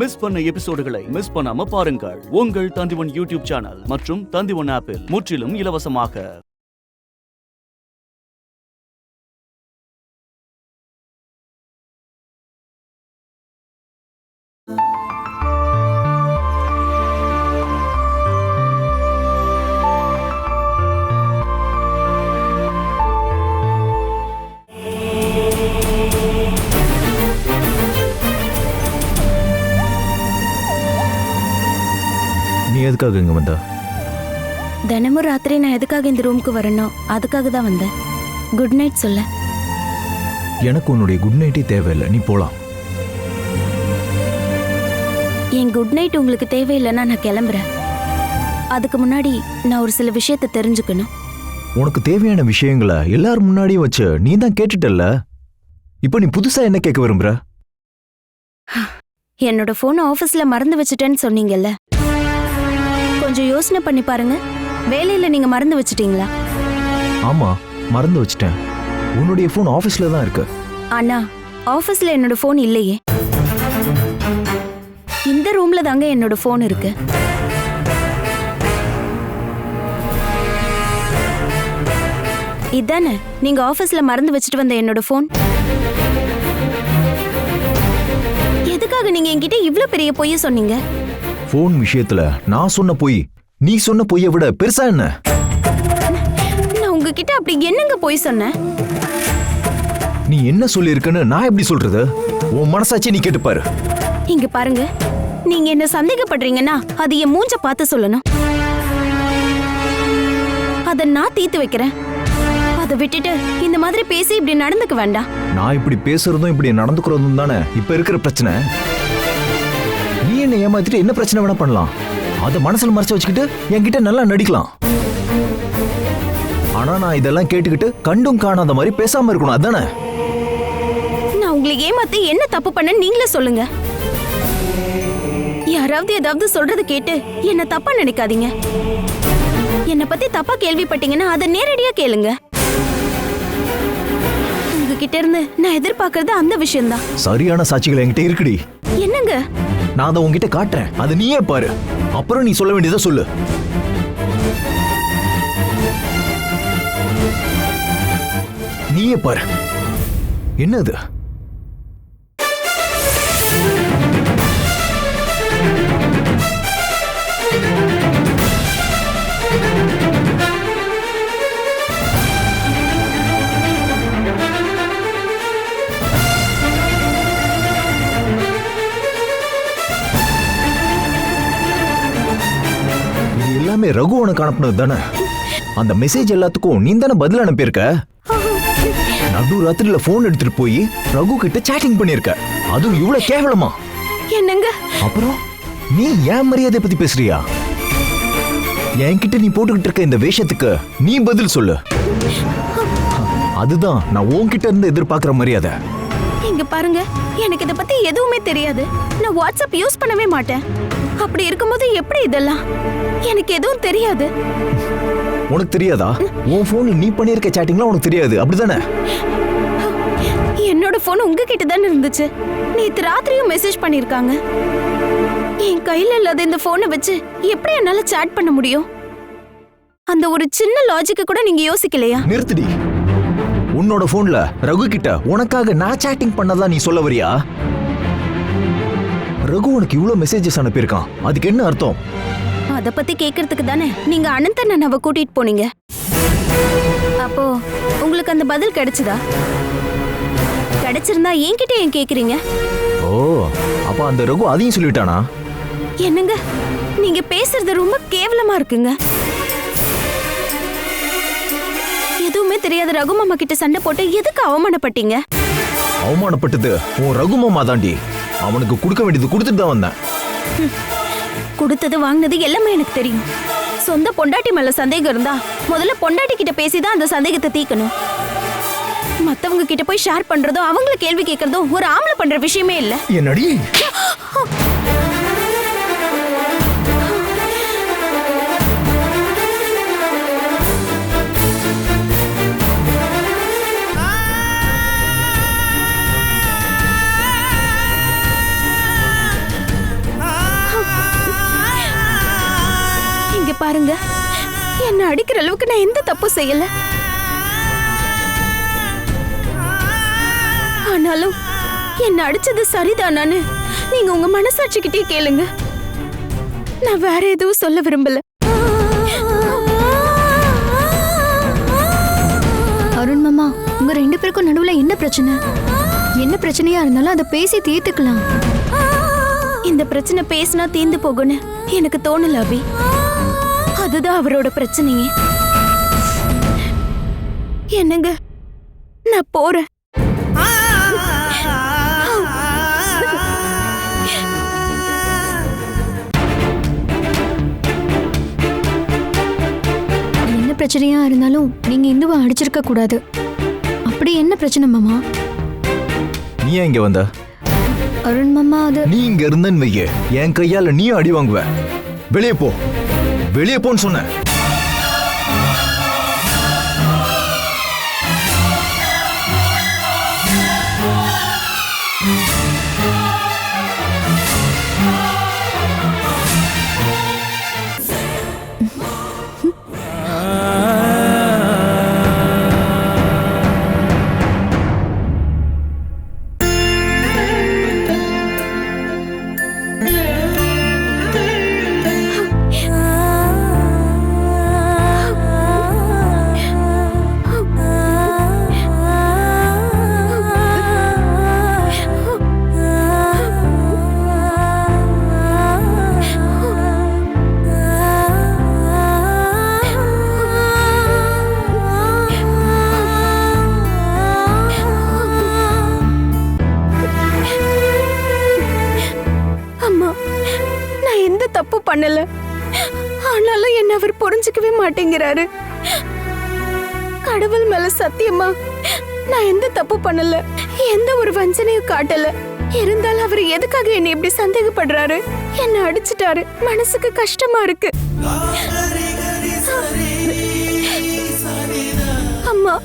Miss பண்ண எபிசோடுகளை miss பண்ணாம பாருங்கள் உங்கள் தந்திவன் யூடியூப் சேனல் மற்றும் தந்திவன் ஆப்பில் முற்றிலும் இலவசமாக. நீ எதுக்காக இங்க வந்த? தினமும் ராத்திரி நான் எதுக்காக இந்த ரூமுக்கு வரணும், அதுக்காக தான் வந்தேன். குட் நைட் சொல்ல. எனக்கு உன்னுடைய குட் நைட்டே தேவையில்லை, நீ போலாம். என் குட் நைட் உங்களுக்கு தேவையில்லைன்னா நான் கிளம்புறேன். அதுக்கு முன்னாடி நான் ஒரு சில விஷயத்தை தெரிஞ்சுக்கணும். உனக்கு தேவையான விஷயங்களை எல்லாரும் முன்னாடியும் வச்சு நீ தான் கேட்டுட்டல்ல. இப்போ நீ புதுசா என்ன கேட்க விரும்புற? என்னோட போன் ஆபீஸ்ல மறந்து வச்சுட்டேன்னு சொன்னீங்கல்ல, கொஞ்சம் யோசனை பண்ணி பாருங்க. வேலையில நீங்க மறந்து வச்சிட்டீங்களா? ஆமா, மறந்து வச்சிட்டேன். உன்னுடைய போன் ஆபீஸ்ல தான் இருக்கு. ஆனா ஆபீஸ்ல என்னோட போன் இல்லையே. இந்த ரூம்ல தாங்க என்னோட போன் இருக்கு. இதானே நீங்க ஆபீஸ்ல மறந்து வச்சுட்டு வந்த என்னோட போன்? எதுக்காக நீங்க என்கிட்ட இவ்ளோ பெரிய பொய்ய சொன்னீங்க? போன் விஷயத்துல நான் சொன்ன பொய் நீ சொன்ன பொய்யை விட பெருசா என்ன? நான் உங்ககிட்ட அப்படி என்னங்க பொய் சொன்னேன்? நீ என்ன சொல்லியிருக்கன்னு நான் எப்படி சொல்றது? உன் மனசாட்சி நீ கேட்டு பாரு. இங்க பாருங்க, நீங்க என்ன சந்தேகப்படுறீங்கன்னா அது என் மூஞ்ச பார்த்து சொல்லணும். அத நான் தீர்த்து வைக்கிறேன். அதை விட்டுட்டு இந்த மாதிரி பேசி இப்படி நடந்துக்க வேண்டாம். நான் இப்படி பேசுறதும் இப்படி நடந்துக்கிறதும் தானே இப்ப இருக்கிற பிரச்சனை. நீ என்ன ஏமாத்திட்டு என்ன பிரச்சனை வேணா பண்ணலாம். அதை மனசுல மறைச்சு வச்சுக்கிட்டு என்கிட்ட நல்லா நடிக்கலாம். ஆனா நான் இதெல்லாம் கேட்டுக்கிட்டு கண்டும் காணாத மாதிரி பேசாம இருக்கணும், அதானே? நான் உங்களை ஏமாத்தி என்ன தப்பு பண்ண நீங்களே சொல்லுங்க. யாராவது ஏதாவது சொல்றது கேட்டு என்ன தப்பா நினைக்காதீங்க. என்ன பத்தி தப்பா கேள்விப்பட்டீங்கன்னா அதை நேரடியா கேளுங்க. உங்ககிட்ட இருந்து நான் எதிர்பார்க்கறது அந்த விஷயம்தான். சரியான சாட்சிகள் என்கிட்ட இருக்குடி. என்னங்க? நான் அதை உன்கிட்ட காட்டுறேன், அதை நீயே பாரு. அப்புறம் நீ சொல்ல வேண்டியதை சொல்லு. நீயே பாரு. என்னது? எல்லாமே ரகு உனக்கு அனுப்புனது தானே? அந்த மெசேஜ் எல்லாத்துக்கும் நீ தானே பதில் அனுப்பியிருக்க. நடு ராத்திரில போன் எடுத்துட்டு போய் ரகு கிட்ட சாட்டிங் பண்ணிருக்க. அதுவும் இவ்வளவு கேவலமா? என்னங்க? அப்புறம் நீ ஏன் மரியாதை பத்தி பேசுறியா? என்கிட்ட நீ போட்டுக்கிட்டு இருக்க இந்த வேஷத்துக்கு நீ பதில் சொல்லு. அதுதான் நான் உன்கிட்ட இருந்து எதிர்பார்க்கிற மரியாதை. இங்க பாருங்க, எனக்கு இத பத்தி எதுவுமே தெரியாது. நான் வாட்ஸ்அப் யூஸ் பண்ணவே மாட்டேன். அப்படி இருக்கும்போது எப்படி இதெல்லாம்? எனக்கு எதுவும் தெரியாது. உனக்கு தெரியாதா? உன் போன்ல நீ பண்ணிருக்க சாட்டிங்லாம் உனக்கு தெரியாது, அப்படிதானே? என்னோட போன் உங்ககிட்ட தானே இருந்துச்சு. நேத்து ராத்திரியும் மெசேஜ் பண்ணிருக்காங்க. என் கையில இல்லாத இந்த போனை வச்சு எப்படி என்னால சாட் பண்ண முடியும்? அந்த ஒரு சின்ன லாஜிக்க கூட நீங்க யோசிக்கலையா? நிறுத்துடி. உன்னோட போன்ல ரகு கிட்ட உனக்காக நான் சாட்டிங் பண்ணதா நீ சொல்ல வரியா? ரகு உனக்கு இவ்வளவு மெசேஜஸ் அனுப்பியிருக்கான், அதுக்கு என்ன அர்த்தம்? அத பத்தி கேக்குறதுக்கு தானே நீங்க அனந்தன் அண்ணாவை கூட்டிட்டு போனீங்க. அப்போ உங்களுக்கு அந்த பதில் கிடைச்சதா? கிடைச்சிருந்தா என்கிட்ட ஏன் கேக்குறீங்க? ஓ, அப்ப அந்த ரகு அதையும் சொல்லிட்டானா? என்னங்க, நீங்க பேசுறது ரொம்ப கேவலமா இருக்குங்க. எதுவுமே தெரியாத ரகு மாமா கிட்ட சண்டை போட்டு எதுக்கு அவமானப்பட்டீங்க? அவமானப்பட்டது உன் ரகு மாமா தாண்டி. அவனுக்கு கொடுக்க வேண்டியது கொடுத்துட்டு தான் வந்தேன். கொடுத்தது வாங்கினது எல்லாமே எனக்கு தெரியும். சொந்த பொண்டாட்டி மேல சந்தேகம் இருந்தா முதல்ல பொண்டாட்டி கிட்ட பேசிதான் அந்த சந்தேகத்தை தீக்கணும். மத்தவங்க கிட்ட போய் ஷேர் பண்றதும் அவங்கள கேள்வி கேட்கறதும் ஒரு ஆம்பளை பண்ற விஷயமே இல்ல. என்னடி? பாருங்க, என்ன அடிக்கிற அளவுக்கு நான் எந்த தப்பும் செய்யல. ஆனாலும் என்ன அடிச்சது சரிதானான்னு நீங்க உங்க மனசாட்சிக்கிட்டே கேளுங்க. நான் வேற எதுவும் சொல்ல விரும்பல. அருண் மாமா, உங்க 2 பேருக்கும் நடுவுல என்ன பிரச்சனை? என்ன பிரச்சனையா இருந்தாலும் அதை பேசி தீர்த்துக்கலாம். இந்த பிரச்சனை பேசினா தீர்ந்து போகும்னு எனக்கு தோணல அபி. அதுதான் அவரோட பிரச்சனையே. என்னங்க, நான் போறேன். என்ன பிரச்சனையா இருந்தாலும் நீங்க இந்துவை அடிச்சிருக்க கூடாது. அப்படி என்ன பிரச்சனை மாமா? நீ ஏன் இங்க வந்த? அருண் மாமா, அது நீ இங்க இருந்தன்னு வையே, என் கையால நீ அடி வாங்குவ. வெளியே போ, வெளியே போன்னு சொன்ன. தப்பு பண்ணல. ஆனாலும் என்ன அவர் புரிஞ்சுக்கவே மாட்டேங்கிறாரு. கடவுள் மேல சத்தியமா நான் எந்த தப்பு பண்ணல, எந்த ஒரு வஞ்சனையும் காட்டல. இருந்தாலும் அவர் எதுக்காக என்ன இப்படி சந்தேகப்படுறாரு? என்ன அடிச்சிட்டாரு. மனசுக்கு கஷ்டமா இருக்கு. அம்மா,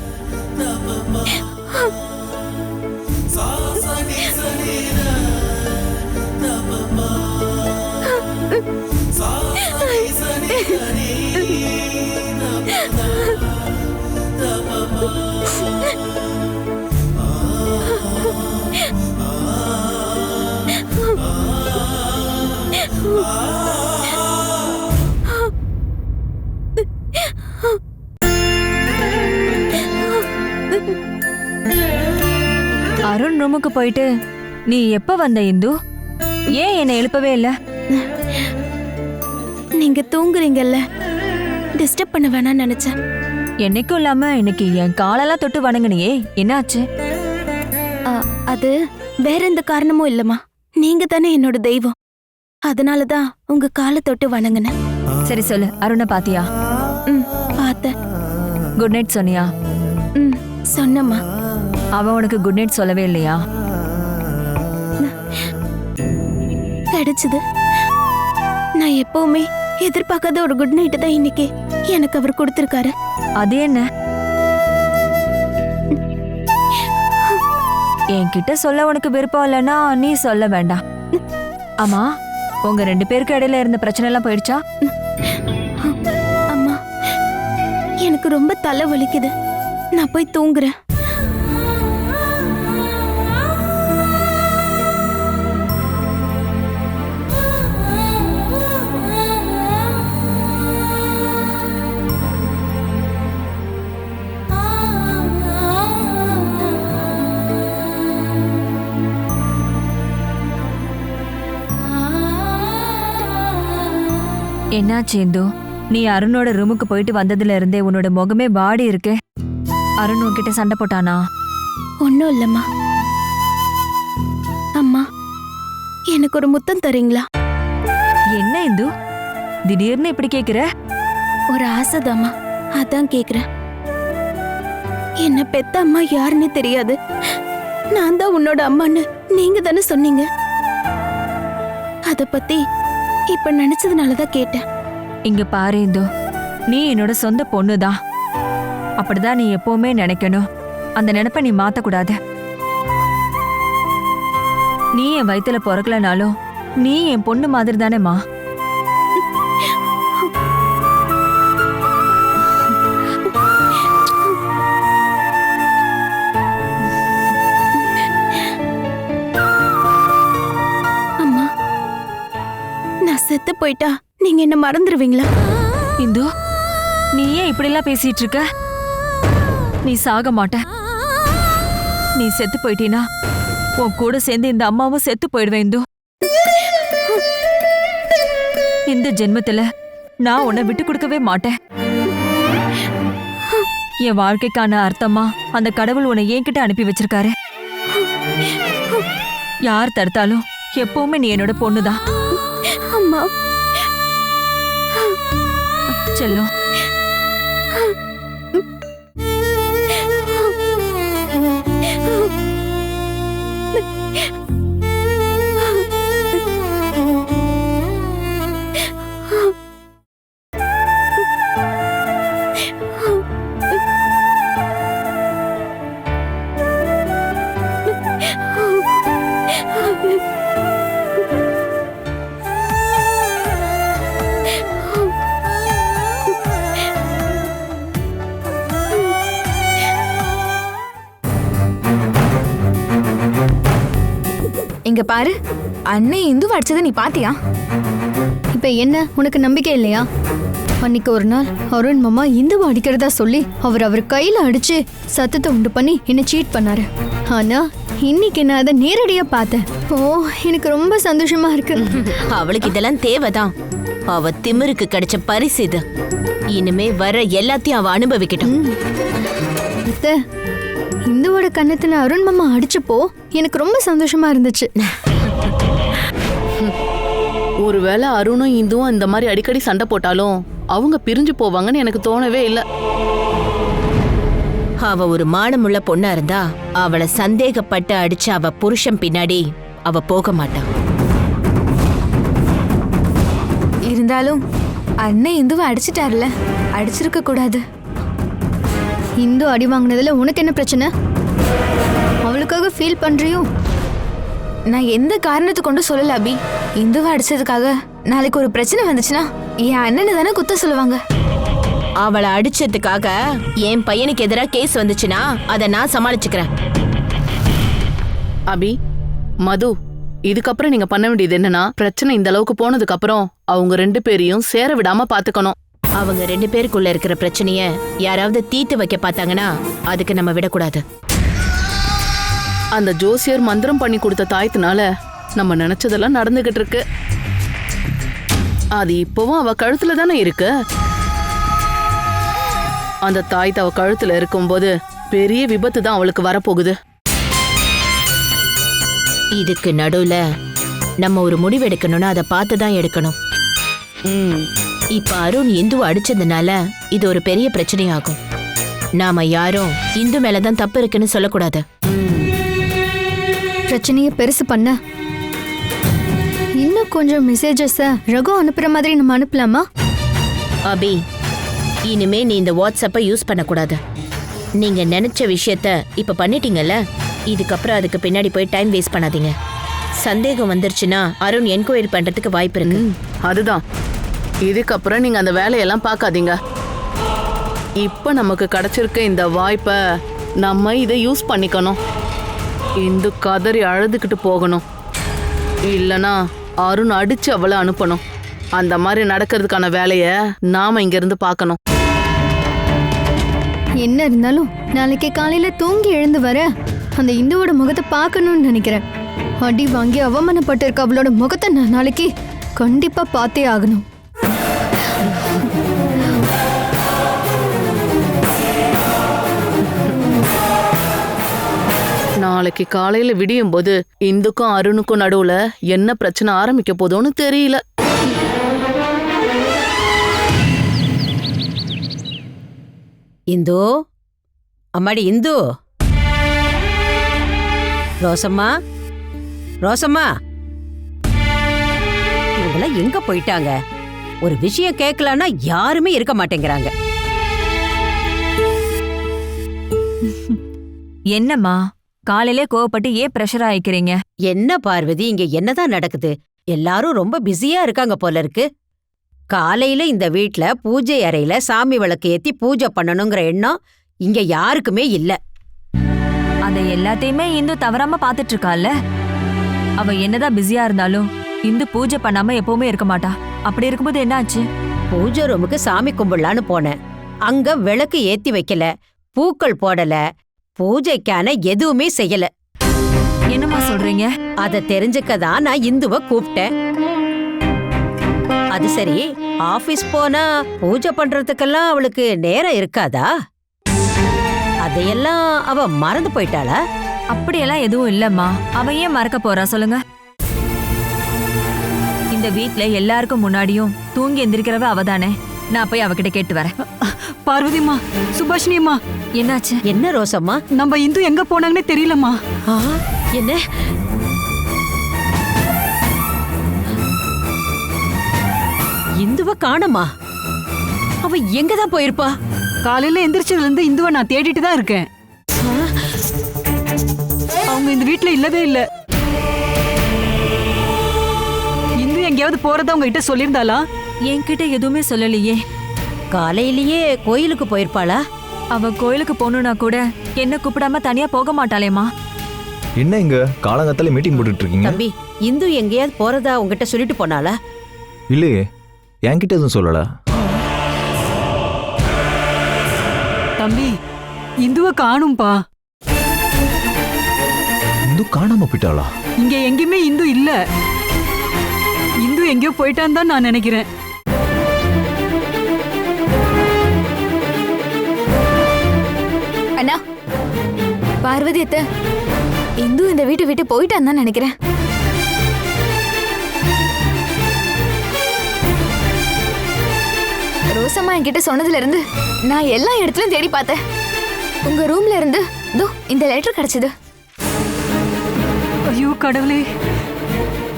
அருண் ரூமுக்கு போயிட்டு நீ எப்ப வந்த இந்து? ஏன் என்னை எழுப்பவே இல்ல? நீங்க தூங்குறீங்கல்ல, டிஸ்டர்ப் பண்ண வேணாம்னு நினைச்சேன். என்னைக்கும் இல்லாம இன்னைக்கு என் காலெல்லாம் தொட்டு வணங்குனியே, என்னாச்சு? அது வேற எந்த காரணமும் இல்லம்மா. நீங்க தானே என்னோட தெய்வம். அதனாலதான் உங்க காலை தொட்டு வணங்குனேன். சரி சொல்லு, அருணை பாத்தியா? பார்த்தேன். குட் நைட் சொன்னியா? சொன்னம்மா. அவன் உனக்கு குட் நைட் சொல்லவே இல்லையா? கிடைச்சது. நான் எப்பவுமே எதிர்பார்க்காத ஒரு குட் நைட் தான் இன்னைக்கு எனக்கு அவர் கொடுத்திருக்காரு. அது என்ன? என்கிட்ட சொல்ல உனக்கு விருப்பம் இல்லைன்னா நீ சொல்ல வேண்டாம். ஆமா, உங்க 2 பேருக்கு இடையில இருந்த பிரச்சனை எல்லாம் போயிடுச்சா? அம்மா, எனக்கு ரொம்ப தலை வலிக்குது. நான் போய் தூங்குறேன். என்னாச்சு இந்து? நீ அருணோட ரூமுக்கு போயிட்டு வந்ததுல இருந்தே உன்னோட முகமே வாடி இருக்கு. அருண் உன்கிட்ட சண்டை போட்டானா? ஒன்னும் இல்லம்மா. அம்மா, எனக்கு ஒரு முத்தம் தரீங்களா? என்ன இந்து திடீர்னு இப்படி கேக்குற? ஒரு ஆசைதாம்மா, அதான் கேக்குறேன். என்ன பெத்த அம்மா யாருன்னு தெரியாது. நான் தான் உன்னோட அம்மான்னு நீங்க தானே சொன்னீங்க. அத பத்தி இப்ப நினைச்சதுனாலதான் கேட்டேன். இங்க பாரு இந்து, நீ என்னோட சொந்த பொண்ணுதான். அப்படிதான் நீ எப்பவுமே நினைக்கணும். அந்த நினைப்ப நீ மாத்தக்கூடாது. நீ என் வயித்துல பிறக்கலனாலும் நீ என் பொண்ணு மாதிரி தானேம்மா. செத்து போயிட்டா நீங்க என்ன மறந்துடுவீங்களா? இந்து, நீ ஏன் இப்படிலாம் பேசிட்டு இருக்க? நீ சாக மாட்ட. நீ செத்து போயிட்டீனா உன் கூட சேர்ந்து இந்த அம்மாவும் செத்து போயிடுவேன் இந்து. இந்த ஜென்மத்துல நான் உன்னை விட்டு கொடுக்கவே மாட்டேன். என் வாழ்க்கைக்கான அர்த்தமா அந்த கடவுள் உன்னை என்கிட்ட அனுப்பி வச்சிருக்காரு. யார் தடுத்தாலும் எப்பவுமே நீ என்னோட பொண்ணுதான். அம்மா செல்லம், இங்க பாரு, அன்னை இந்து அடிச்சதை நீ பாத்தியா? இப்ப என்ன உனக்கு நம்பிக்கை இல்லையா? அன்னைக்கு ஒரு நாள் அருண் மாமா இந்துவை அடிக்கிறதா சொல்லி அவர் கையில அடிச்சு சத்தத்தை உண்டு பண்ணி என்ன சீட் பண்ணாரு. ஆனா இன்னைக்கு நான் அதை நேரடியா பார்த்தேன். ஓ, எனக்கு ரொம்ப சந்தோஷமா இருக்கு. அவளுக்கு இதெல்லாம் தேவைதான். அவ திமிருக்கு கிடைச்ச பரிசு இது. இனிமே வர எல்லாத்தையும் அவ அனுபவிக்கட்டும். அத்தை, இந்துவோட கன்னத்துல அருண் மாமா அடிச்சப்போ எனக்கு ரொம்ப சந்தோஷமா இருந்துச்சு. ஒருவேளை அருணும் இந்துவும் இந்த மாதிரி அடிக்கடி சண்டை போட்டாலும் அவங்க பிரிஞ்சு போவாங்கன்னு எனக்கு தோணவே இல்லை. அவ ஒரு மானமுள்ள பொண்ணா இருந்தா அவளை சந்தேகப்பட்டு அடிச்ச அவ புருஷன் பின்னாடி அவ போக மாட்டான். இருந்தாலும் அண்ணன் இந்துவை அடிச்சிட்டாருல, அடிச்சிருக்க கூடாது. இந்து அடி வாங்கினதுல உனக்கு என்ன பிரச்சனை? அவளுக்காக ஃபீல் பண்றியோ? நான் எந்த காரணத்தை கொண்டு சொல்லல அபி. இந்துவை அடிச்சதுக்காக நாளைக்கு ஒரு பிரச்சனை வந்துச்சுன்னா என் அண்ணனை தானே குத்த சொல்லுவாங்க. அவளை அடிச்சதுக்காக என் பையனுக்கு எதிராக கேஸ் வந்துச்சுன்னா அதை நான் சமாளிச்சுக்கிறேன். அபி, மது, இதுக்கப்புறம் நீங்க பண்ண வேண்டியது என்னன்னா, பிரச்சனை இந்த அளவுக்கு போனதுக்கு அப்புறம் அவங்க 2 பேரையும் சேர விடாம பாத்துக்கணும். அவங்க 2 பேருக்குள்ள இருக்கிற பிரச்சனைய யாராவது தீர்த்து வைக்க பார்த்தாங்கன்னா அதுக்கு நம்ம விடக்கூடாது. அந்த ஜோசியர் மந்திரம் பண்ணி கொடுத்த தாயத்தினால நம்ம நினைச்சதெல்லாம் நடந்துகிட்டு இருக்கு. அது இப்பவும் அவ கழுத்துல தானே இருக்கு. அந்த தாய் அவ கழுத்துல இருக்கும்போது பெரிய விபத்து தான் அவளுக்கு வரப்போகுது. இதுக்கு நடுவுல நம்ம ஒரு முடிவு எடுக்கணும்னா அதை பார்த்து தான் எடுக்கணும். இப்ப அருண் இந்துவை அடிச்சதுனால இது ஒரு பெரிய பிரச்சனையாகும். நாம யாரும் இந்து மேலதான் தப்பு இருக்குன்னு சொல்லக்கூடாது. பிரச்சனைய பெருசு பண்ண இன்னும் கொஞ்சம் மெசேஜஸ் ரகு அனுப்புற மாதிரி நம்ம அனுப்பலாமா? அபி, இனிமே நீ இந்த வாட்ஸ்அப்பை யூஸ் பண்ணக்கூடாது. நீங்க நினைச்ச விஷயத்த இப்ப பண்ணிட்டீங்கல்ல, இதுக்கப்புறம் அதுக்கு பின்னாடி போய் டைம் வேஸ்ட் பண்ணாதீங்க. சந்தேகம் வந்துருச்சுன்னா அருண் என்கொயரி பண்றதுக்கு வாய்ப்பு இருக்கு. அதுதான், இதுக்கப்புறம் நீங்க அந்த வேலையெல்லாம் பார்க்காதீங்க. இப்ப நமக்கு கிடைச்சிருக்க இந்த வாய்ப்பை நம்ம இதை யூஸ் பண்ணிக்கணும். இந்து கதறி அழுதுகிட்டு போகணும், இல்லனா அருண் அடிச்சு அவளை அனுப்பணும். அந்த மாதிரி நடக்கிறதுக்கான வேலைய நாம இங்க இருந்து பார்க்கணும். என்ன இருந்தாலும் நாளைக்கு காலையில தூங்கி எழுந்து வர அந்த இந்துவோட முகத்தை பார்க்கணும்னு நினைக்கிறேன். அடி வாங்கி அவமானப்பட்டு இருக்க அவளோட முகத்தை நான் நாளைக்கு கண்டிப்பா பார்த்தே ஆகணும். நாளைக்கு காலையில விடியும் போது இந்துக்கும் அருணுக்கும் நடுவுல என்ன பிரச்சனை ஆரம்பிக்க போதோன்னு தெரியல. இந்து, அம்மாடி இந்து, ரோசம்மா, ரோசம்மா, இவங்கெல்லாம் எங்க போயிட்டாங்க? ஒரு விஷயம் கேட்கலன்னா யாருமே இருக்க மாட்டேங்கிறாங்க. என்னம்மா காலையிலே கோவப்பட்டு ஏன் பிரஷர் ஆயிக்கிறீங்க? என்ன பார்வதி, இங்க என்னதான் நடக்குது? எல்லாரும் ரொம்ப பிஸியா இருக்காங்க போல இருக்கு. காலையில இந்த வீட்ல பூஜை அறையில சாமி விளக்கு ஏத்தி பூஜை பண்ணணுங்கிற எண்ணம் இங்க யாருக்குமே இல்ல. அதை எல்லாத்தையுமே இந்து தவறாம பாத்துட்டு இருக்கால. அவ என்னதான் பிஸியா இருந்தாலும் இந்து பூஜை பண்ணாம எப்பவுமே இருக்க மாட்டா. அப்படி இருக்கும்போது என்ன ஆச்சு? பூஜை ரூமுக்கு சாமி கும்பிடலான்னு போனேன். அங்க விளக்கு ஏத்தி வைக்கல, பூக்கள் போடல, பூஜைக்கான எதுவுமே செய்யல. என்னம்மா சொல்றீங்க? அத தெரிஞ்சுக்க தான் நான் இந்துவை கூப்பிட்டேன். அது சரி, ஆபீஸ் போனா பூஜை பண்றதுக்கெல்லாம் அவளுக்கு நேரம் இருக்காதா? அதையெல்லாம் அவ மறந்து போயிட்டாளா? அப்படியெல்லாம் எதுவும் இல்லம்மா. அவ ஏன் மறக்க போறா சொல்லுங்க? இந்த வீட்ல எல்லாருக்கும் முன்னாடியும் தூங்கி எந்திரிக்கிறவ அவதானே. நான் போய் அவகிட்ட கேட்டு வரேன். பார்வதிம்மா, சுபாஷினியம்மா, என்னாச்சு? என்ன ரோசம்மா? நம்ம இந்து எங்க போனாங்கன்னே தெரியலம்மா. ஆ, என்ன? இந்துவ காணோமா? அவ எங்கதான் போயிருப்பா? காலையில எந்திரிச்சதுல இருந்து இந்துவை நான் தேடிட்டு தான் இருக்கேன். அவங்க இந்த வீட்ல இல்லவே இல்ல. இந்து எங்கேயாவது போறதா உங்ககிட்ட சொல்லியிருந்தாளா? என்கிட்ட எதுவுமே சொல்லலையே. காலையிலேயே கோயிலுக்கு போயிருப்பாளா? அவ கோயிலுக்கு போகணும்னா கூட என்ன கூப்பிடாம தனியா போக மாட்டாளேம்மா. என்ன இங்க காலங்கத்தால மீட்டிங் போட்டுட்டு இருக்கீங்க? தம்பி, இந்து எங்கேயாவது போறதா உங்ககிட்ட சொல்லிட்டு போனாளா? இல்லையே, என்கிட்ட எதுவும் சொல்லல. தம்பி, இந்துவை காணும்பா. இந்து காணாம போயிட்டாளா? இங்க எங்கேயுமே இந்து இல்ல. இந்து எங்கேயோ போயிட்டான்னு தான் நான் நினைக்கிறேன். அண்ணா, பார்வதி அத்தை, இந்து இந்த வீட்டை விட்டு போயிட்டான்னு தான் நினைக்கிறேன். ரோசம்மா என்கிட்ட சொன்னதுல இருந்து நான் எல்லா இடத்துலயும் தேடி பார்த்தேன். உங்க ரூம்ல இருந்து தோ இந்த லெட்டர் கிடைச்சது. ஐயோ கடவுளே.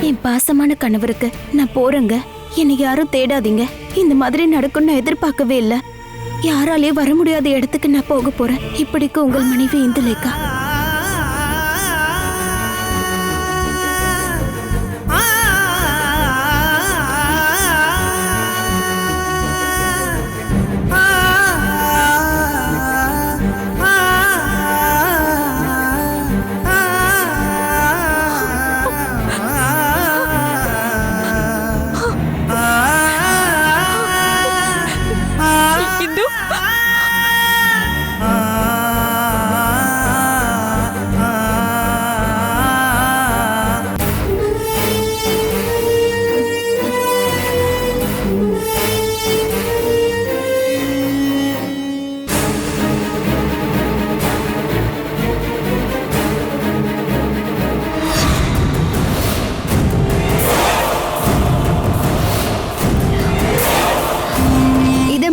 என் பாசமான கணவருக்கு நான் போறேங்க, என்னை யாரும் தேடாதீங்க. இந்த மாதிரி நடக்கும்னு நான் எதிர்பார்க்கவே இல்லை. யாராலே வர முடியாத இடத்துக்கு நான் போக போறேன். இப்படிக்கு உங்கள் மனைவி இந்துலேகா.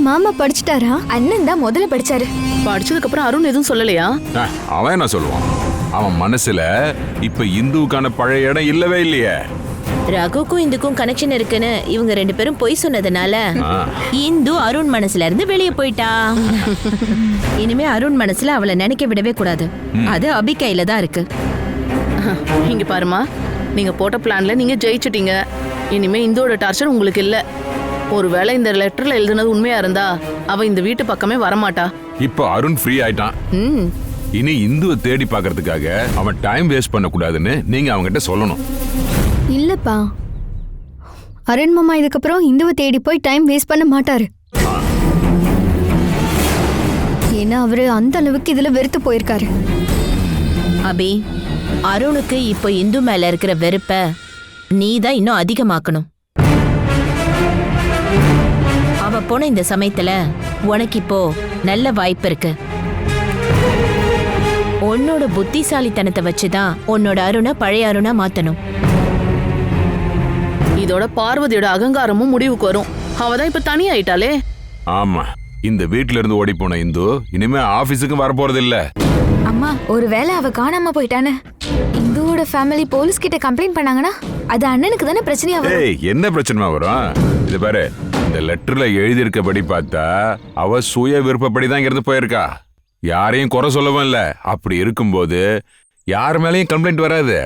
மாமா படிச்சுட்டாரா? அண்ணன் தான் முதல்ல படிச்சாரு. படிச்சதுக்கு அப்புறம் அருண் எதுவும் சொல்லலையா? அவன் என்ன சொல்லுவான்? அவன் மனசுல இப்ப இந்துவுக்கான பழைய இடம் இல்லவே இல்லையே. ரகுக்கும் இந்துக்கும் கனெக்ஷன் இருக்குன்னு இவங்க ரெண்டு பேரும் பொய் சொன்னதுனால இந்து அருண் மனசுல இருந்து வெளியே போயிட்டா. இனிமே அருண் மனசுல அவளை நினைக்க விடவே கூடாது. அது அபி கையில தான் இருக்கு. இங்க பாருமா, நீங்க போட்ட பிளான்ல நீங்க ஜெயிச்சிட்டீங்க. இனிமே இந்துவோட டார்ச்சர் உங்களுக்கு இல்ல. ஒருவேளை இந்த லெட்டர்ல எழுதுனது உண்மையா இருந்தா அவ இந்த வீட்டு பக்கமே வரமாட்டா. இப்ப அருண் ஃப்ரீ ஆயிட்டான். இனி இந்துவை தேடி பாக்குறதுக்காக அவன் டைம் வேஸ்ட் பண்ண கூடாதுன்னு நீங்க அவங்கிட்ட சொல்லணும். இல்லப்பா, அருண் மாமா இதுக்கப்புறம் இந்துவை தேடி போய் டைம் வேஸ்ட் பண்ண மாட்டாரு. ஏன்னா அவரு அந்த அளவுக்கு இதுல வெறுத்து போயிருக்காரு. அபி, அருணுக்கு இப்போ இந்து மேல இருக்கிற வெறுப்ப நீ தான் இன்னும் அதிகமாக்கணும். அவ போன இந்த சமயத்துல உனக்கு இப்போ நல்ல வாய்ப்பு இருக்கு. உன்னோட புத்திசாலித்தனத்தை வச்சுதான் உன்னோட அருணை பழைய அருணா மாத்தணும். இதோட பார்வதியோட அகங்காரமும் முடிவுக்கு வரும். அவதான் இப்ப தனி ஆயிட்டாலே. ஆமா, இந்த வீட்ல இருந்து ஓடி போன இந்து இனிமே ஆபீஸுக்கு வர போறது இல்ல. அம்மா, ஒருவேளை அவ காணாம போயிட்டான்னு இந்துவோட ஃபேமிலி போலீஸ் கிட்ட கம்ப்ளைண்ட் பண்ணாங்கன்னா அது அண்ணனுக்கு தானே பிரச்சனையா வரும். ஏய், என்ன பிரச்சனை வரும்? இது பாரு, இந்த லெட்டர்ல எழுதி இருக்கபடி பார்த்தா அவ சுய விருப்பப்படி தான் இருந்து போயிருக்கா. யாரையும் குறை சொல்லவும் இல்ல. அப்படி இருக்கும்போது யார் மேலயும் கம்ப்ளைண்ட் வராது.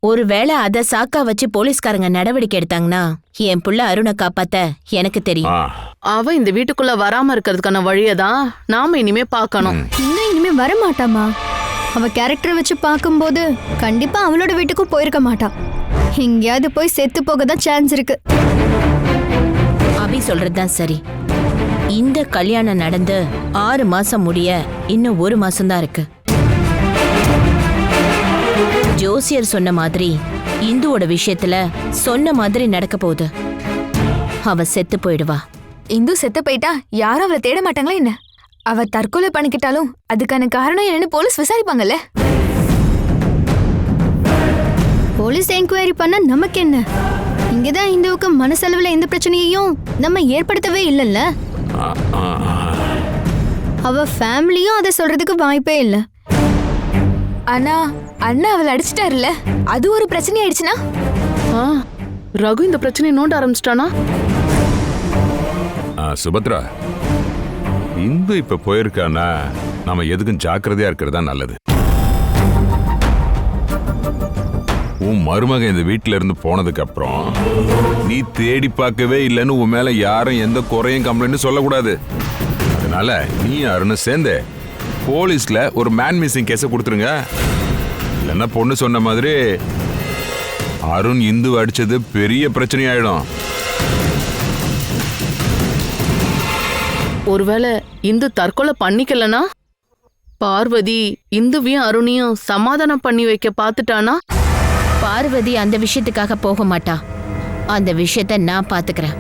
ஒருவேளை அத சாக்கா வச்சு போலீஸ்காரங்க நடவடிக்கை எடுத்தாங்கன்னா என் புள்ள அருணை காப்பாத்த எனக்கு தெரியும். அவ இந்த வீட்டுக்குள்ள வராம இருக்கிறதுக்கான வழியதான் நாம இனிமே பார்க்கணும். இன்னும் இனிமே வர மாட்டாமா? அவ கேரக்டரை வச்சு பார்க்கும்போது கண்டிப்பா அவளோட வீட்டுக்கும் போயிருக்க மாட்டா. எங்கேயாவது போய் செத்து போக தான் சான்ஸ் இருக்கு. அபி சொல்றதுதான் சரி. இந்த கல்யாணம் நடந்து 6 மாசம் முடிய இன்னும் 1 மாசம் தான் இருக்கு. ஜோசியர் சொன்ன மாதிரி இந்துவோட விஷயத்துல சொன்ன மாதிரி நடக்க போகுது. அவ செத்து போயிடுவா. இந்து செத்து போயிட்டா யாரும் அவளை தேட மாட்டாங்களா என்ன? அவ தற்கொலை பண்ணிக்கிட்டாலும் அதுக்கான காரணம் என்னன்னு போலீஸ் விசாரிப்பாங்கல்ல. போலீஸ் என்கொயரி பண்ண நமக்கு என்ன? இங்கதான் இந்துவுக்கு மனசளவுல எந்த பிரச்சனையையும் நம்ம ஏற்படுத்தவே இல்லைல்ல. அவ ஃபேமிலியும் அதை சொல்றதுக்கு வாய்ப்பே இல்ல. ஆனா அண்ணா அவளை அடிச்சிட்டாருல, அது ஒரு பிரச்சனை ஆயிடுச்சுன்னா ரகு இந்த பிரச்சனையை நோண்ட ஆரம்பிச்சிட்டானா? சுபத்ரா, இந்து இப்ப போயிருக்கானா நாம எதுக்கும் ஜாக்கிரதையா இருக்கிறதா நல்லது. உன் மருமக இந்த வீட்டுல இருந்து போனதுக்கு அப்புறம் நீ தேடி பார்க்கவே இல்லைன்னு உன் மேல யாரும் எந்த குறையும் கம்ப்ளைண்ட் சொல்லக்கூடாது. அதனால நீ அருணும் சேர்ந்து போலீஸ்ல ஒரு மேன் மிஸ்ஸிங் கேஸை கொடுத்துருங்க. இல்லைன்னா பொண்ணு சொன்ன மாதிரி அருண் இந்து அடிச்சது பெரிய பிரச்சனை ஆயிடும். ஒருவேளை இந்து தற்கொலை பண்ணிக்கலனா, பார்வதி இந்துவையும் அருணையும் சமாதானம் பண்ணி வைக்க பாத்துட்டானா? பார்வதி அந்த விஷயத்துக்காக போக மாட்டா. அந்த விஷயத்த நான் பாத்துக்கிறேன்.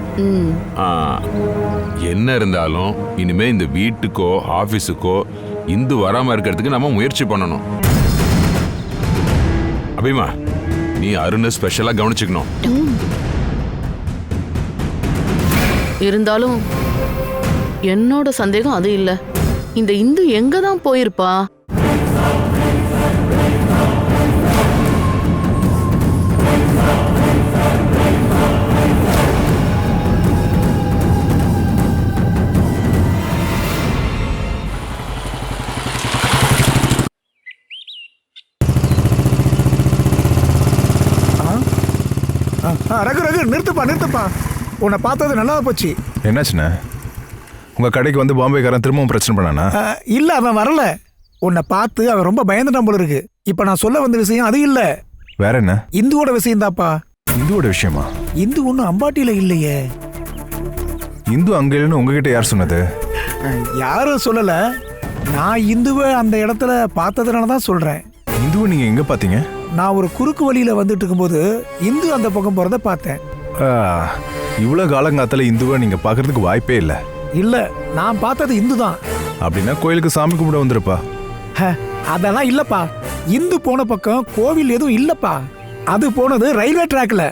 என்ன இருந்தாலும் இனிமே இந்த வீட்டுக்கோ ஆபீஸுக்கோ இந்து வராம இருக்கிறதுக்கு நம்ம முயற்சி பண்ணணும். அபிமா, நீ அருணை ஸ்பெஷலா கவனிச்சுக்கணும். இருந்தாலும் என்னோட சந்தேகம் அது இல்ல. இந்த இந்து எங்க தான் போயிருப்பா? ரகு ரகு நிறுத்துப்பா. உன்னை பார்த்தது நல்லா போச்சு. என்னாச்சுண்ணா? உங்க கடைக்கு வந்து பாம்பேக்காரன் திரும்பவும் பிரச்சனை பண்ணானா? இல்ல, அவன் வரல. உன்னை பார்த்து அவன் ரொம்ப பயந்துட்டான் போல இருக்கு. இப்ப நான் சொல்ல வந்த விஷயம் அது இல்ல. வேற என்ன? இந்துவோட விஷயம் தாப்பா. இந்துவோட விஷயமா? இந்து ஒன்னும் அம்பாட்டியில இல்லையே. இந்து அங்க இல்லைன்னு உங்ககிட்ட யார் சொன்னது? யாரும் சொல்லல. நான் இந்துவை அந்த இடத்துல பார்த்ததுனால தான் சொல்றேன். இந்துவை நீங்க எங்க பாத்தீங்க? நான் ஒரு குறுக்கு வழியில வந்துட்டு இருக்கும்போது இந்து அந்த பக்கம் போறத பார்த்தேன். இவ்வளவு காலங்காலத்துல இந்துவை நீங்க பாக்குறதுக்கு வாய்ப்பே இல்ல. இல்ல, நான் பார்த்தது இந்து தான். அப்படின்னா கோயிலுக்கு சாமி கும்பிட வந்திருப்பா. அதெல்லாம் இல்லப்பா. இந்து போன பக்கம் கோவில் எதுவும் இல்லப்பா. அது போனது ரயில்வே ட்ராக்ல.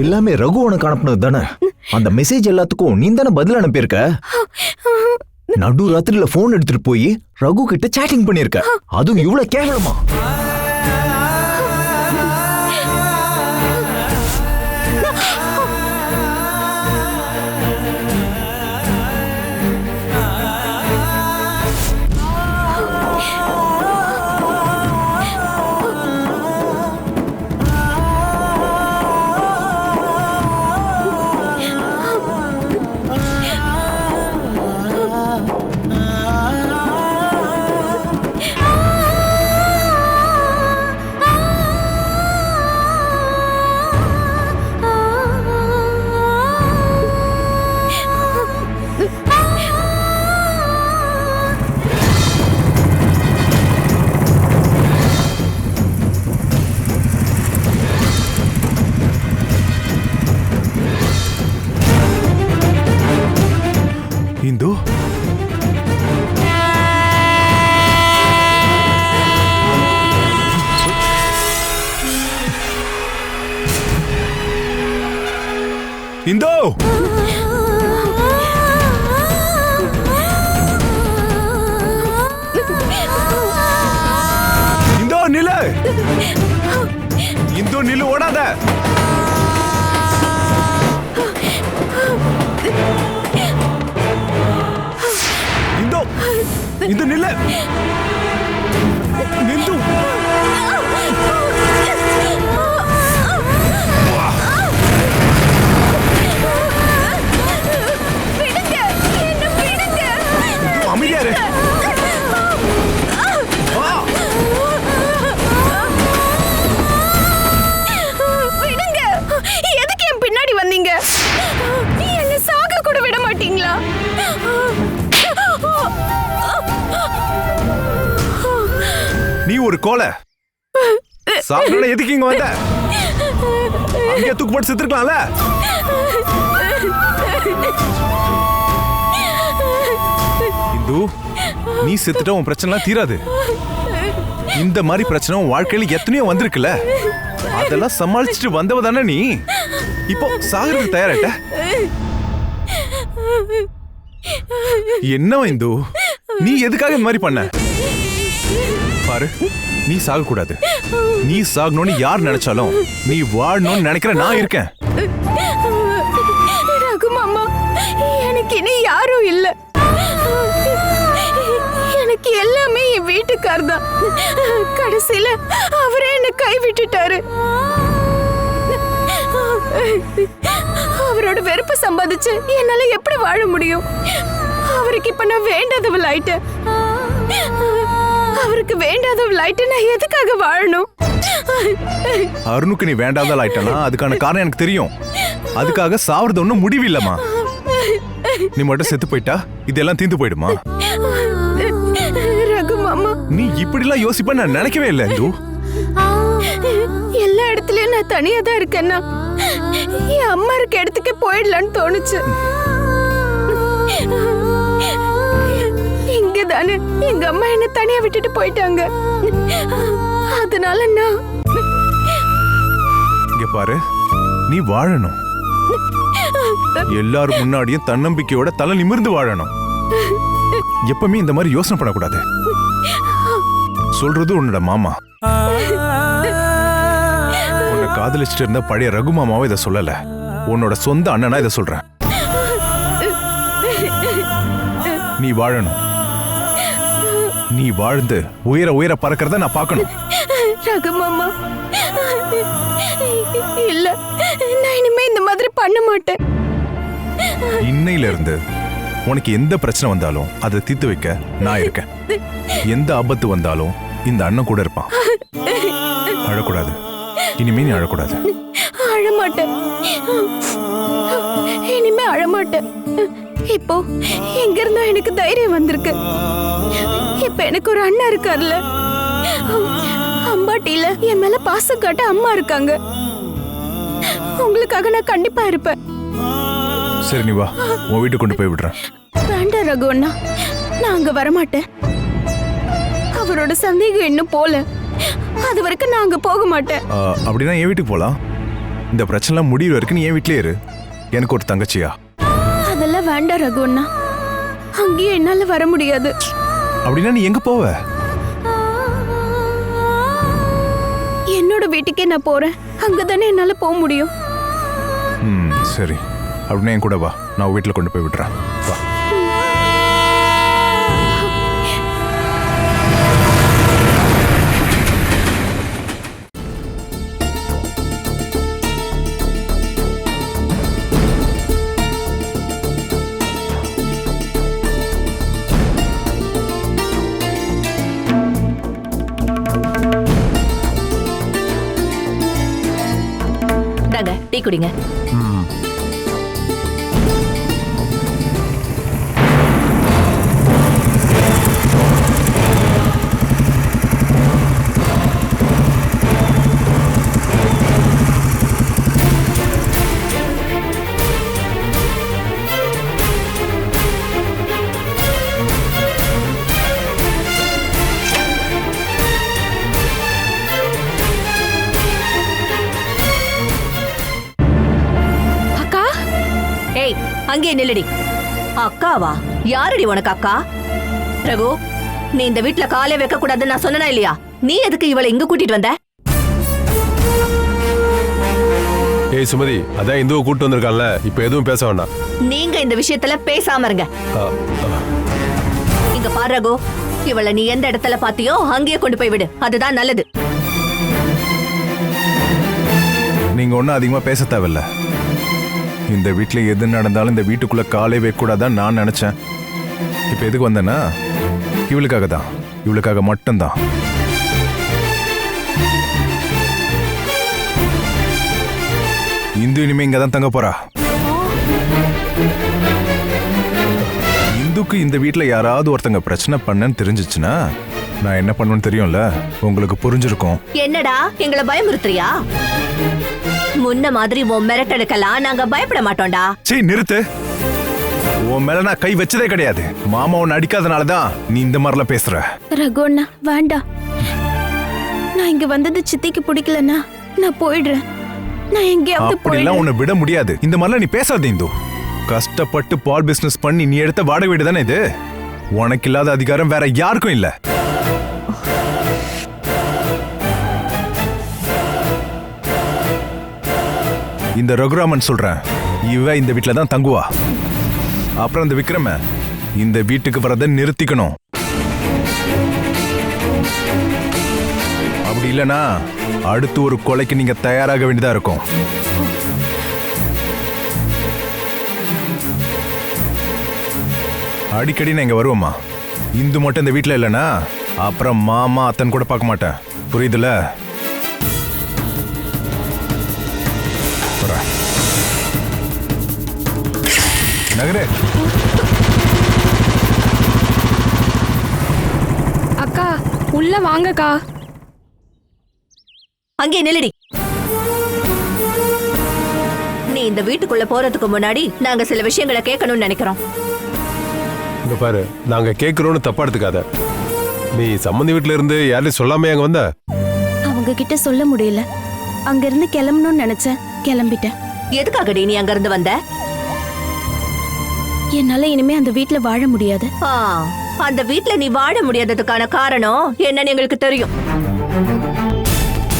எல்லாமே ரகு உனக்கு அனுப்புனது தானே? அந்த மெசேஜ் எல்லாத்துக்கும் நீ தானே பதில் அனுப்பியிருக்க. நடு ராத்திரில போன் எடுத்துட்டு போய் ரகு கிட்ட சாட்டிங் பண்ணிருக்க. அதுவும் இவ்வளவு கேவலமா? இந்து, இந்து, இந்தோ நில்லு, ஓடாத. இந்தோ இந்தோ நில்லு. நின்று அமைதியாரு. விடுங்க. எதுக்கு என் பின்னாடி வந்தீங்க? என்ன சாக கூட விட மாட்டீங்களா? நீ ஒரு கோலை. சாப்பிட எதுக்கு இங்க வந்த? அங்கே தூக்கு போட்டு செத்துருக்கலாம்ல. இந்து, நீ செத்துட்டா உன் பிரச்சனை தீராது. இந்த மாதிரி பிரச்சனை உன் வாழ்க்கையில எத்தனையோ வந்திருக்குல்ல, அதெல்லாம் சமாளிச்சுட்டு வந்தவ தானே நீ. இப்போ சாகிறதுக்கு தயாராட்ட? என்ன இந்து, நீ எதுக்காக இந்த மாதிரி பண்ண? பாரு, நீ சாகக்கூடாது. நீ சாகணும்னு யார் நினைச்சாலும் நீ வாழணும்னு நினைக்கிற நான் இருக்கேன். ரகு மாமா, எனக்கு இனி யாரும் இல்ல. எனக்கு எல்லாமே என் வீட்டுக்கார் தான். கடைசியில அவரே என்ன கை விட்டுட்டாரு. அவரோட வெறுப்பு சம்பாதிச்சு என்னால எப்படி வாழ முடியும்? அவருக்கு இப்ப நான் வேண்டாதவள் ஆயிட்டேன். அவருக்கு வேண்டாதவள் ஆயிட்டு நான் எதுக்காக வாழணும்? அருணுக்கு நீ வேண்டாதவள் ஆயிட்டனா அதுக்கான காரணம் எனக்கு தெரியும். அதுக்காக சாவறது ஒன்றும் முடிவு இல்லம்மா. நீ மட்டும் செத்து போயிட்டா இதெல்லாம் தீந்து போயிடுமா? ரகு மாமா, நீ இப்படிலாம் யோசிப்ப நான் நினைக்கவே இல்லை. இந்து, எல்லா இடத்துலயும் நான் தனியா தான் இருக்கேன்னா என் அம்மா இருக்க இடத்துக்கு போயிடலான்னு தோணுச்சு. இங்கதானே எங்க அம்மா என்ன தனியா விட்டுட்டு போயிட்டாங்க. அதனால நான் இங்க பாரு, நீ வாழணும். எல்லாரும் முன்னாடியும் தன்னம்பிக்கையோட தலை நிமிர்ந்து வாழணும். எப்பவுமே இந்த மாதிரி யோசனை பண்ணக்கூடாது. சொல்றது உன்னோட மாமா. உன்னை காதலிச்சுட்டு இருந்த பழைய ரகு மாமாவை இதை சொல்லல, உன்னோட சொந்த அண்ணனா இதை சொல்றேன். நீ வாழணும். நீ வாழ்ந்து உயர உயர பறக்கிறத நான் பார்க்கணும். ரகு மாமா, இல்ல, நான் இனிமே இந்த மாதிரி பண்ண மாட்டேன். இன்னையில இருந்து உனக்கு எந்த பிரச்சனை வந்தாலும் அதை தீர்த்து வைக்க நான் இருக்கேன். எந்த ஆபத்து வந்தாலும் இந்த அண்ணன் கூட இருப்பான். அழக்கூடாது. இனிமே நீ அழக்கூடாது. அழமாட்டேன். இனிமே அழமாட்டேன். இப்போ எங்க இருந்தா எனக்கு தைரியம் வந்திருக்கு. இப்ப எனக்கு ஒரு அண்ணா இருக்கார்ல, அம்பாட்டியில என் மேல பாசம் காட்ட அம்மா இருக்காங்க. உங்களுக்காக நான் கண்டிப்பா இருப்பேன். சரி, நீ வா, உன் வீட்டுக்கு கொண்டு போய் விடுறேன். வேண்டாம் ரகு அண்ணா, நான் அங்க வரமாட்டேன். அவரோட சந்தேகம் இன்னும் போல. அது வரைக்கும் நான் அங்க போக மாட்டேன். அப்படின்னா என் வீட்டுக்கு போலாம். இந்த பிரச்சனை முடிவு வரைக்கும் நீ என் வீட்லயே இரு. எனக்கு ஒரு தங்கச்சியா? அதெல்லாம் வேண்டாம் ரகு அண்ணா, அங்கேயே என்னால வர முடியாது. அப்படின்னா நீ எங்க போவ? என்னோட வீட்டுக்கே நான் போறேன். அங்கதானே என்னால போக முடியும். சரி, அப்படின்னா என் கூட வா, நான் வீட்டுல கொண்டு போய் விடுறேன். வா. டீ குடிங்க. அங்கே நில்லடி. அக்காவா? யாரடி உனக்கு அக்கா? ரகு, நீ இந்த வீட்ல காலே வைக்க கூடாதுன்னு நான் சொன்னனா இல்லையா? நீ எதுக்கு இவளை இங்க கூட்டிட்டு வந்த? ஏய் சுமதி, அதான் இந்துவை கூட்டு வந்திருக்கான்ல, இப்ப எதுவும் பேச வேண்டாம். நீங்க இந்த விஷயத்துல பேசாம இருங்க. ஆ, ஆ. இங்க பாரு ரகு, இவளை நீ எந்த இடத்துல பாத்தியோ அங்கேயே கொண்டு போய் விடு, அதுதான் நல்லது. நீங்க ஒன்றும் அதிகமா பேச தேவையில்ல. இந்த வீட்டுல எது நடந்தாலும் இந்த வீட்டுக்குள்ள காலே வைக்கூடாதான் நான் நினைச்சேன். இப்ப எதுக்கு வந்தேன்னா இவளுக்காக தான், இவளுக்காக மட்டும்தான். இந்து இனிமே இங்க தான் தங்க போறா. இந்துக்கு இந்த வீட்டுல யாராவது ஒருத்தங்க பிரச்சனை பண்ணன்னு தெரிஞ்சிச்சுன்னா நான் என்ன பண்ணுவேன்னு தெரியும்ல, உங்களுக்கு புரிஞ்சிருக்கும். என்னடா எங்களை பயமுறுத்துறியா? முன்ன மாதிரி உன் மிரட்டலுக்கெல்லாம் நாங்க பயப்பட மாட்டோம்டா. சீ நிறுத்து. உன் மேல நான் கை வச்சதே கிடையாது. மாமா உன்னை அடிக்காதனாலதான் நீ இந்த மாதிரிலாம் பேசுற. ரகுண்ணா வேண்டாம். நான் இங்க வந்தது சித்திக்கு பிடிக்கலன்னா நான் போயிடுறேன். நான் எங்கேயாவது அப்படிலாம் உன்னை விட முடியாது. இந்த மாதிரிலாம் நீ பேசாத இந்து. கஷ்டப்பட்டு பால் பிசினஸ் பண்ணி நீ எடுத்த வாடகை வீடு தானே இது. உனக்கு இல்லாத அதிகாரம் வேற யாருக்கும் இல்ல. இந்த ரகுராமன் சொல்றேன், இவ இந்த வீட்டுல தான் தங்குவா. அப்புறம் இந்த விக்ரம இந்த வீட்டுக்கு வரத நிறுத்திக்கணும். அப்படி இல்லனா அடுத்து ஒரு கொலைக்கு நீங்க தயாராக வேண்டியதா இருக்கும். அடிக்கடி நான் இங்க வருவோமா. இந்து மட்டும் இந்த வீட்டுல இல்லனா அப்புறம் மாமா அத்தன் கூட பார்க்க மாட்டேன். புரியுதுல? நகரே. அக்கா உள்ள வாங்கக்கா. அங்கே நில்லடி. நீ இந்த வீட்டுக்குள்ள போறதுக்கு முன்னாடி நாங்க சில விஷயங்களை கேட்கணும்னு நினைக்கிறோம். இங்க பாரு, நாங்க கேக்குறோம்னு தப்பா எடுத்துக்காத. நீ சம்மந்தி வீட்டுல இருந்து யாரையும் சொல்லாம அங்க வந்த? அவங்க கிட்ட சொல்ல முடியல. அங்க இருந்து கிளம்பணும்னு நினைச்சேன், கிளம்பிட்டேன். எதுக்காகடி நீ அங்க இருந்து வந்த? என்னால இனிமே அந்த வீட்ல வாழ முடியாது. அந்த வீட்ல நீ வாழ முடியாததுக்கான காரணம் என்னன்னு எங்களுக்கு தெரியும்.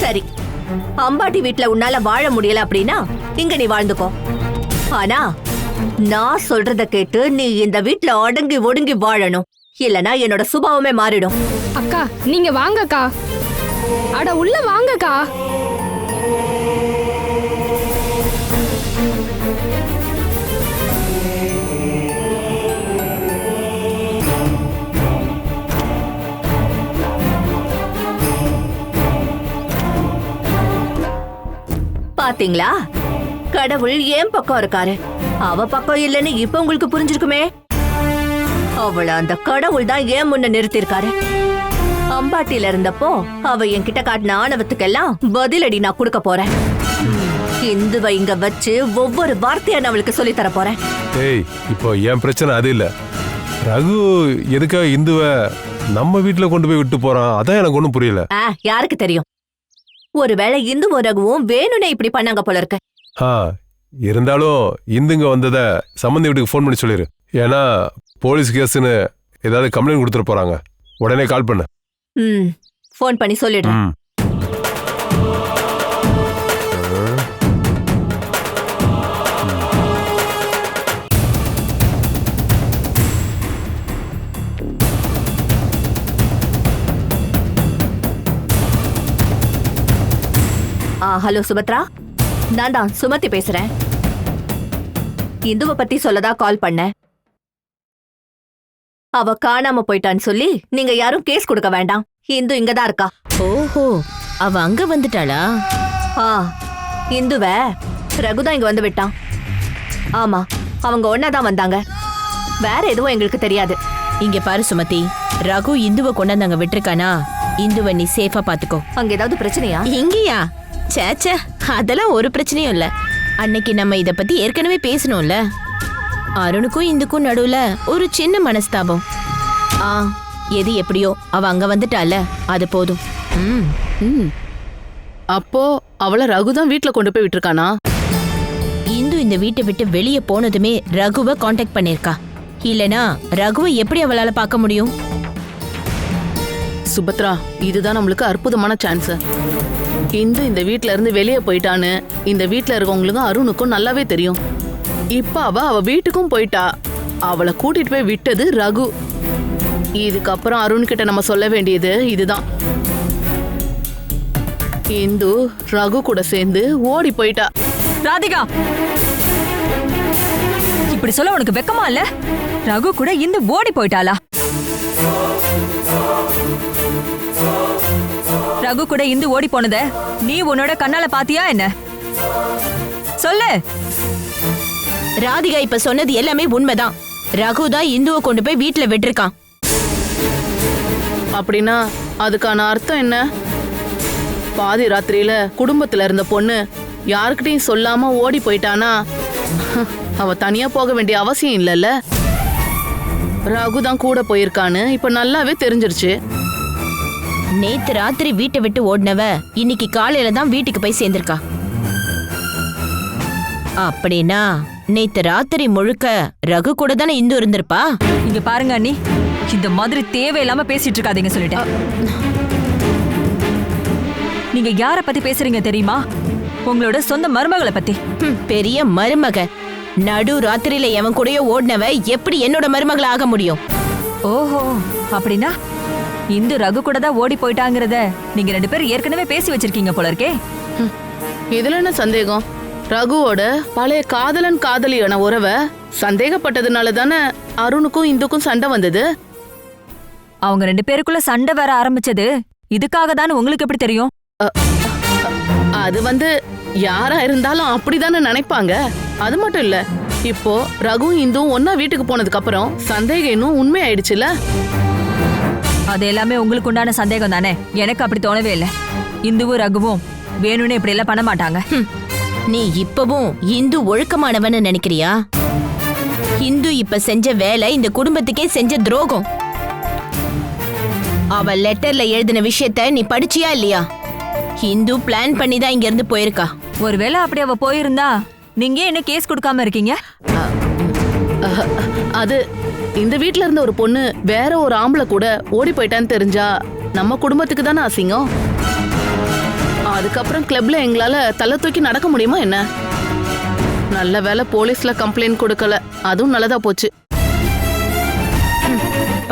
சரி, அம்பாட்டி வீட்ல உன்னால வாழ முடியல அப்படின்னா இங்க நீ வாழ்ந்துக்கோ. ஆனா நான் சொல்றத கேட்டு நீ இந்த வீட்ல அடங்கி ஒடுங்கி வாழணும். இல்லனா என்னோட சுபாவமே மாறிடும். அக்கா நீங்க வாங்கக்கா. அட உள்ள வாங்கக்கா. பாத்தீங்களா, கடவுள் ஏன் பக்கம் இருக்காரு, அவ பக்கம் இல்லன்னு இப்ப உங்களுக்கு புரிஞ்சிருக்குமே. அவள அந்த கடவுள் தான் ஏன் முன்ன நிறுத்திருக்காரு. அம்பாட்டில இருந்தப்போ அவ என்கிட்ட காட்டின ஆணவத்துக்கெல்லாம் பதிலடி நான் கொடுக்க போறேன். இந்துவை இங்க வச்சு ஒவ்வொரு வார்த்தையா நான் அவளுக்கு சொல்லி தர போறேன். ஏய், இப்போ என் பிரச்சனை அது இல்ல. ரகு எதுக்காக இந்துவை நம்ம வீட்டுல கொண்டு போய் விட்டு போறான், அதான் எனக்கு ஒண்ணும் புரியல. யாருக்கு தெரியும், ஒருவேளை இந்துவும் ரகுவும் வேணும்னே இப்படி பண்ணாங்க போல இருக்கு. இருந்தாலும் இந்துங்க வந்தத சம்பந்தி வீட்டுக்கு ஃபோன் பண்ணி சொல்லிரு. ஏன்னா போலீஸ் கேஸ்னு ஏதாவது கம்ப்ளைண்ட் கொடுத்துட்டு போறாங்க. உடனே கால் பண்ணு. ஃபோன் பண்ணி சொல்லிடுறேன். ஹலோ சுபத்ரா, நான் தான் சுமதி பேசுறேன். இந்துவை பத்தி சொல்லதா கால் பண்ணேன். அவ காணாம போயிட்டான்னு சொல்லி நீங்க யாரும் கேஸ் கொடுக்க வேண்டாம். இந்து இங்கதான் இருக்கா. ஓஹோ, அவ அங்க வந்துட்டாளா? இந்துவ ரகுதான் இங்க வந்து விட்டான். ஆமா, அவங்க ஒன்னாதான் வந்தாங்க. வேற எதுவும் எங்களுக்கு தெரியாது. இங்க பாரு சுமதி, ரகு இந்துவை கொண்டாந்து அங்க விட்டுருக்கானா? இந்துவை நீ சேஃபா பாத்துக்கோ. அங்க ஏதாவது பிரச்சனையா? இங்கயா? சேச்சே, அதெல்லாம் ஒரு பிரச்சனையும் இல்ல. அன்னைக்கு நம்ம இத பத்தி ஏற்கனவே பேசணும்ல. அருணுக்கும் இந்துக்கும் நடுவுல ஒரு சின்ன மனஸ்தாபம். எது எப்படியோ அவ அங்க வந்துட்டால, அது போதும். அப்போ அவளை ரகுதான் வீட்டுல கொண்டு போய் விட்டுருக்கானா? இந்து இந்த வீட்டை விட்டு வெளியே போனதுமே ரகுவை காண்டாக்ட் பண்ணிருக்கா. இல்லனா ரகுவை எப்படி அவளால பார்க்க முடியும்? சுபத்ரா, இதுதான் நம்மளுக்கு அற்புதமான சான்ஸ். இந்து இந்த வீட்ல இருந்து வெளியே போயிட்டான்னு இந்த வீட்ல இருக்கவங்களுக்கும் அருணுக்கும் நல்லாவே தெரியும். இப்ப அவ வீட்டுக்கும் போயிட்டா. அவளை கூட்டிட்டு போய் விட்டது ரகு. இதுக்கப்புறம் அருண் கிட்ட நம்ம சொல்ல வேண்டியது இதுதான். இந்து ரகு கூட சேர்ந்து ஓடி போயிட்டா. ராதிகா, இப்படி சொல்ல உனக்கு வெக்கமா இல்ல? ரகு கூட இந்து ஓடி போயிட்டாளா? ரகு கூட இந்து ஓடி போனத நீ உன்னோட கண்ணால பாத்தியா என்ன? சொல்லு. ராதிகா இப்ப சொன்னது எல்லாமே உண்மைதான். ரகு தான் இந்துவை கொண்டு போய் வீட்டுல விட்டுருக்கான். அப்படின்னா அதுக்கான அர்த்தம் என்ன? பாதி ராத்திரியில குடும்பத்துல இருந்த பொண்ணு யாருக்கிட்டையும் சொல்லாம ஓடி போயிட்டானா அவ தனியா போக வேண்டிய அவசியம் இல்லைல்ல. ரகு தான் கூட போயிருக்கான்னு இப்ப நல்லாவே தெரிஞ்சிருச்சு. நேத்து ராத்திரி வீட்டை விட்டு ஓடினவ இன்னைக்கு காலையில தான் வீட்டுக்கு போய் சேர்ந்திருக்கா. அப்படின்னா நேத்து ராத்திரி முழுக்க ரகு கூட தானே இந்து இருந்திருப்பா. இங்க பாருங்க அண்ணி, இந்த மாதிரி தேவையில்லாம பேசிட்டு இருக்காதீங்க சொல்லிட்டேன். நீங்க யார பத்தி பேசுறீங்க தெரியுமா? உங்களோட சொந்த மருமகளை பத்தி. பெரிய மருமக நடு ராத்திரியில எவன் கூடயோ ஓடினவ எப்படி என்னோட மருமகளை ஆக முடியும்? ஓஹோ, அப்படின்னா இந்து ரகு கூட தான் ஓடி போயிட்டாங்கிறத நீங்க 2 பேரும் ஏற்கனவே பேசி வச்சிருக்கீங்க போல இருக்கே. இதுல என்ன சந்தேகம்? ரகுவோட பழைய காதலன் காதலியான உறவை சந்தேகப்பட்டதுனால தானே அருணுக்கும் இந்துக்கும் சண்டை வந்தது. அவங்க 2 பேருக்குள்ள சண்டை வர ஆரம்பிச்சது இதுக்காக தான் உங்களுக்கு எப்படி தெரியும்? அது யாரா இருந்தாலும் அப்படிதானே நினைப்பாங்க. அது மட்டும் இல்ல, இப்போ ரகு இந்துவும் ஒன்னா வீட்டுக்கு போனதுக்கு அப்புறம் சந்தேகம் இன்னும் உண்மை ஆயிடுச்சுல. அது எல்லாமே உங்களுக்கு உண்டான சந்தேகம் தானே. எனக்கு அப்படி தோணவே இல்லை. இந்துவும் ரகுவும் வேணும்னு இப்படி எல்லாம் பண்ண மாட்டாங்க. நீ இப்பவும் இந்து ஒழுக்கமானவன்னு நினைக்கிறியா? இந்து இப்ப செஞ்ச வேலை இந்த குடும்பத்துக்கே செஞ்ச துரோகம். அவ லெட்டர்ல எழுதின விஷயத்த நீ படிச்சியா இல்லையா? இந்து பிளான் பண்ணி தான் இங்க இருந்து போயிருக்கா. ஒருவேளை அப்படி அவ போயிருந்தா நீங்க என்ன கேஸ் கொடுக்காம இருக்கீங்க? அது இந்த வீட்ல இருந்த ஒரு பொண்ணு வேற ஒரு ஆம்பளை கூட ஓடி போயிட்டான்னு தெரிஞ்சா நம்ம குடும்பத்துக்கு தானே அசிங்கம். அதுக்கப்புறம் கிளப்ல எங்களால தலை தூக்கி நடக்க முடியுமா என்ன? நல்ல வேளை போலீஸ்ல கம்ப்ளைண்ட் கொடுக்கல. அதுவும் நல்லதா போச்சு.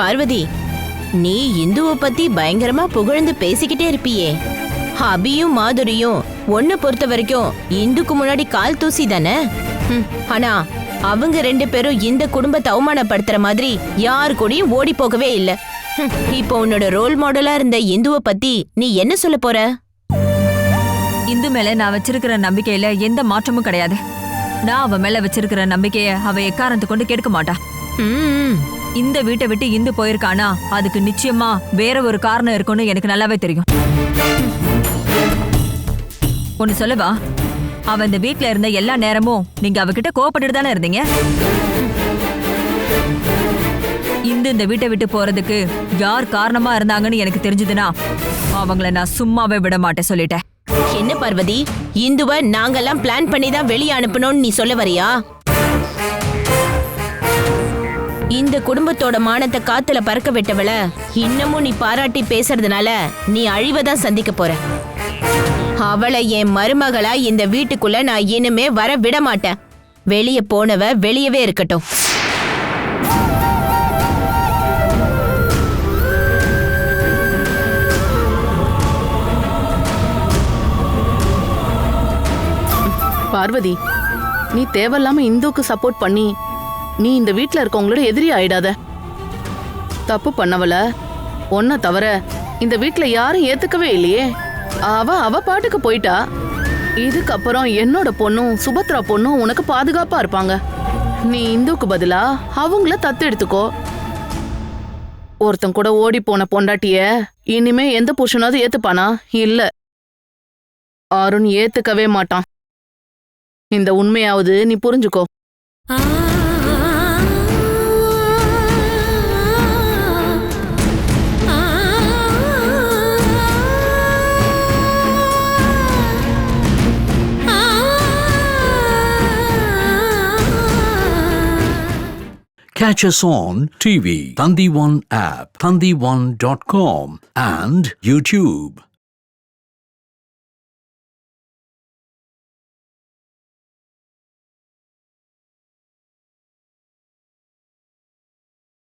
பார்வதி, நீ இந்துவை பத்தி பயங்கரமா புகழ்ந்து பேசிக்கிட்டே இருப்பியே. அபியும் மாதுரியும் ஒன்னு பொறுத்த வரைக்கும் இந்துக்கு முன்னாடி கால் தூசி தானே. ஆனா அவங்க 2 பேரும் இந்த குடும்பத்தை அவமானப்படுத்துற மாதிரி யாரு கூடயும் ஓடி போகவே இல்ல. இப்போ உன்னோட ரோல் மாடலா இருந்த இந்துவை பத்தி நீ என்ன சொல்ல போற? இந்து மேல நான் வச்சிருக்கிற நம்பிக்கையில எந்த மாற்றமும் கிடையாது. நான் அவ மேல வச்சிருக்கிற நம்பிக்கைய அவ எக்காரத்தை கொண்டு கெடுக்க மாட்டா. இந்த வீட்டை விட்டு இந்து போயிருக்கானா அதுக்கு நிச்சயமா வேற ஒரு காரணம் இருக்குன்னு எனக்கு நல்லாவே தெரியும். ஒன்னு சொல்லவா, அவ இந்த வீட்ல இருந்த எல்லா நேரமும் நீங்க அவகிட்ட கோவப்பட்டுட்டு தானே இருந்தீங்க. இந்த வீட்டை விட்டு போறதுக்கு யார் காரணமா இருந்தாங்கன்னு எனக்கு தெரிஞ்சதுன்னா அவங்கள நான் சும்மாவே விட மாட்டேன் சொல்லிட்டேன். என்ன பார்வதி, இந்துவை நாங்கெல்லாம் பிளான் பண்ணி தான் வெளியே அனுப்பணும்னு நீ சொல்ல வரியா? இந்த குடும்பத்தோட மானத்தை காத்துல பறக்க விட்டவள இன்னமும் நீ பாராட்டி பேசுறதுனால நீ அழிவதான் சந்திக்க போற. அவளை என் மருமகளா இந்த வீட்டுக்குள்ள நான் இனிமே வர விட மாட்டேன். வெளியே போனவ வெளியவே இருக்கட்டும். பார்வதி, நீ தேவையில்லாம இந்துக்கு சப்போர்ட் பண்ணி நீ இந்த வீட்ல இருக்கவங்களோட எதிரி ஆயிடாத. தப்பு பண்ணவள ஒன்ன தவிர இந்த வீட்ல யாரும் ஏத்துக்கவே இல்லையே. அவ பாட்டுக்கு போயிட்டா. இதுக்கப்புறம் என்னோட பொண்ணும் சுபத்ரா பொண்ணும் உனக்கு பாதுகாப்பா இருப்பாங்க. நீ இந்துக்கு பதிலா அவங்கள தத்து எடுத்துக்கோ. ஒருத்தன் கூட ஓடி போன பொண்டாட்டிய இனிமே எந்த புருஷனாவது ஏத்துப்பானா? இல்ல, அருண் ஏத்துக்கவே மாட்டான். இந்த உண்மையாவது நீ புரிஞ்சுக்கோ. Catch us on TV, Thandivan app, thandivan.com and YouTube.